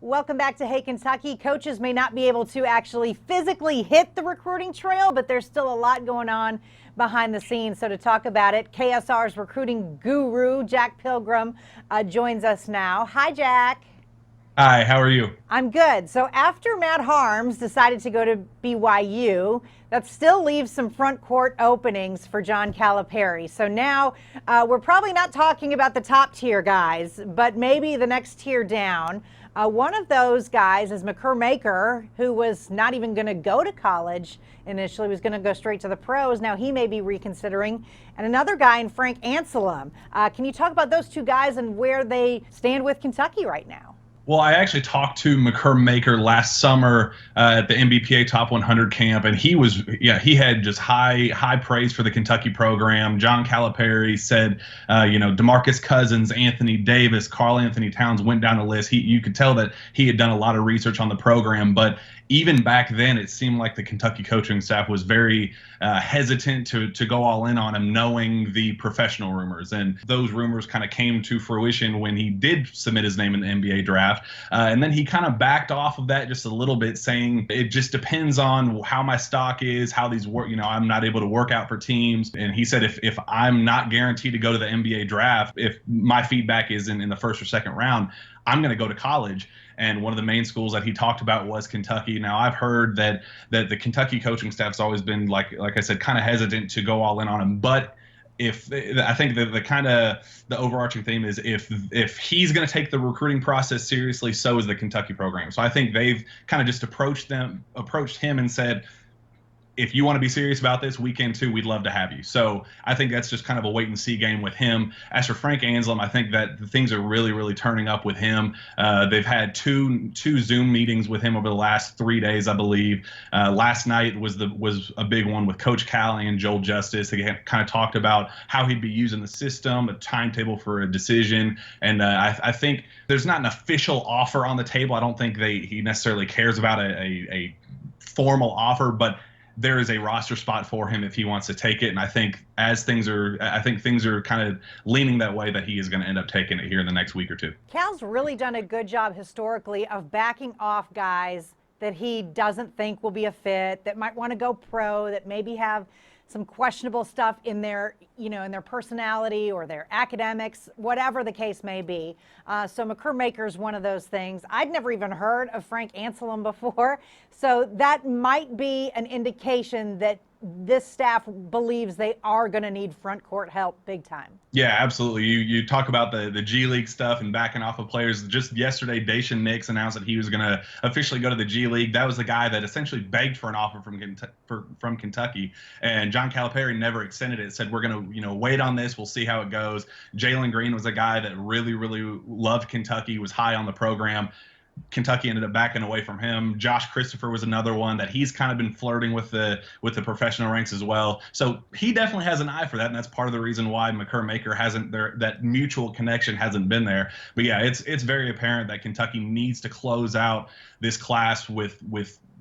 Welcome back to Hey Kentucky. Coaches may not be able to actually physically hit the recruiting trail, but there's still a lot going on behind the scenes. So to talk about it, KSR's recruiting guru, Jack Pilgrim, joins us now. Hi, Jack. Hi, how are you? I'm good. So after Matt Harms decided to go to BYU, that still leaves some front court openings for John Calipari. So now we're probably not talking about the top tier guys, but maybe the next tier down. One of those guys is Maker, who was not even going to go to college initially, was going to go straight to the pros. Now he may be reconsidering. And another guy in Frank Anselem. Can you talk about those two guys and where they stand with Kentucky right now? Well, I actually talked to Maker last summer at the MBPA Top 100 camp, and he had just high praise for the Kentucky program. John Calipari said, DeMarcus Cousins, Anthony Davis, Karl Anthony Towns went down the list. You could tell that he had done a lot of research on the program, but even back then, it seemed like the Kentucky coaching staff was very hesitant to go all in on him, knowing the professional rumors. And those rumors kind of came to fruition when he did submit his name in the NBA draft. And then he kind of backed off of that just a little bit, saying it just depends on how my stock is, how these work. I'm not able to work out for teams. And he said, if I'm not guaranteed to go to the NBA draft, if my feedback is in the first or second round, I'm going to go to college. And one of the main schools that he talked about was Kentucky. Now, I've heard that the Kentucky coaching staff's always been, like I said, kind of hesitant to go all in on him. But I think the overarching theme is if he's going to take the recruiting process seriously, so is the Kentucky program. So I think they've kind of just approached him and said, if you want to be serious about this, we can too. We'd love to have you. So I think that's just kind of a wait and see game with him. As for Frank Anselem, I think that things are really, really turning up with him. They've had two Zoom meetings with him over the last 3 days, I believe. Last night was a big one with Coach Callie and Joel Justice. They kind of talked about how he'd be using the system, a timetable for a decision. And I think there's not an official offer on the table. I don't think he necessarily cares about a formal offer, but there is a roster spot for him if he wants to take it. And I think things are kind of leaning that way, that he is going to end up taking it here in the next week or two. Cal's really done a good job historically of backing off guys that he doesn't think will be a fit, that might want to go pro, that maybe have some questionable stuff in their personality or their academics, whatever the case may be. So Maker is one of those things. I'd never even heard of Frank Anselem before. So that might be an indication that this staff believes they are going to need front court help big time. Yeah, absolutely. You talk about the G League stuff and backing off of players. Just yesterday, Daishen Nix announced that he was going to officially go to the G League. That was the guy that essentially begged for an offer from Kentucky, and John Calipari never extended it. Said, we're going to wait on this. We'll see how it goes. Jalen Green was a guy that really, really loved Kentucky, was high on the program. Kentucky ended up backing away from him. Josh Christopher was another one that he's kind of been flirting with the professional ranks as well. So he definitely has an eye for that, and that's part of the reason why Maker hasn't there. That mutual connection hasn't been there. But yeah, it's very apparent that Kentucky needs to close out this class with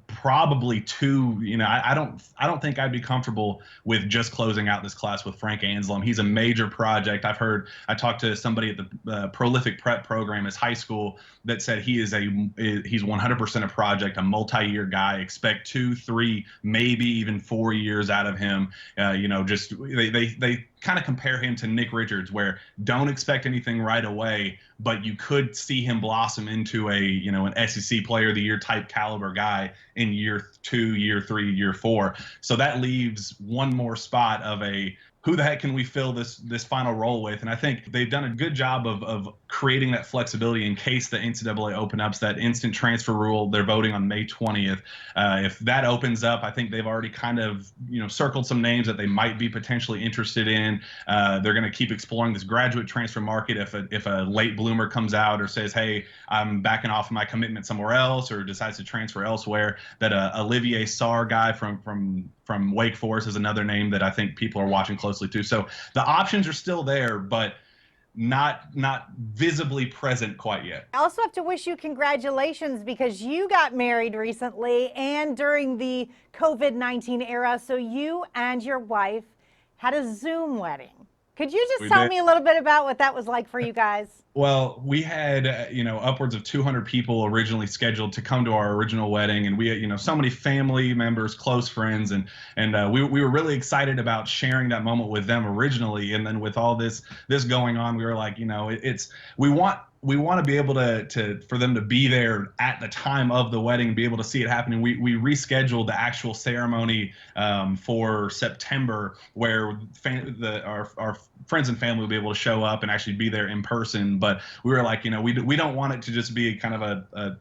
probably two. I don't think I'd be comfortable with just closing out this class with Frank Anselem. He's a major project. I talked to somebody at the Prolific Prep program as high school that said he's 100% a project, a multi-year guy. Expect 2, 3, maybe even 4 years out of him. Just they kind of compare him to Nick Richards, where don't expect anything right away, but you could see him blossom into an SEC Player of the Year type caliber guy in year 2, year 3, year 4. So that leaves one more spot of who the heck can we fill this final role with? And I think they've done a good job of creating that flexibility in case the NCAA open up that instant transfer rule. They're voting on May 20th. If that opens up, I think they've already kind of circled some names that they might be potentially interested in. They're going to keep exploring this graduate transfer market. If a late bloomer comes out or says, hey, I'm backing off my commitment somewhere else, or decides to transfer elsewhere, that Olivier Sarr guy from Wake Forest is another name that I think people are watching closely too. So the options are still there, but not visibly present quite yet. I also have to wish you congratulations because you got married recently and during the COVID-19 era. So you and your wife had a Zoom wedding. Could you just We tell did. me a little bit about what that was like for you guys? Well, we had, upwards of 200 people originally scheduled to come to our original wedding, and we had, so many family members, close friends, and we were really excited about sharing that moment with them originally. And then with all this going on, we were like, it's we want to be able to for them to be there at the time of the wedding and be able to see it happening. We rescheduled the actual ceremony for September, where our friends and family will be able to show up and actually be there in person. But we were like, we don't want it to just be kind of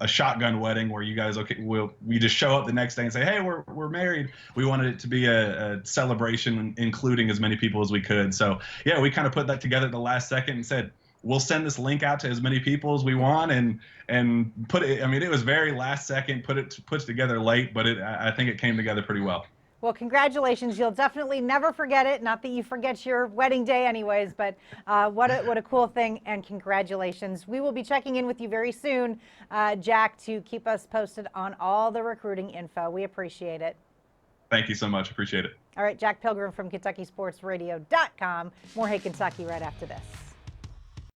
a shotgun wedding where you guys, okay, we just show up the next day and say, hey, we're married. We wanted it to be a celebration, including as many people as we could. So yeah, we kind of put that together at the last second and said, we'll send this link out to as many people as we want, and put it. I mean, it was very last second, put together late, but I think it came together pretty well. Well, congratulations. You'll definitely never forget it. Not that you forget your wedding day anyways, but what a cool thing, and congratulations. We will be checking in with you very soon, Jack, to keep us posted on all the recruiting info. We appreciate it. Thank you so much. Appreciate it. All right, Jack Pilgrim from KentuckySportsRadio.com. More Hey Kentucky right after this.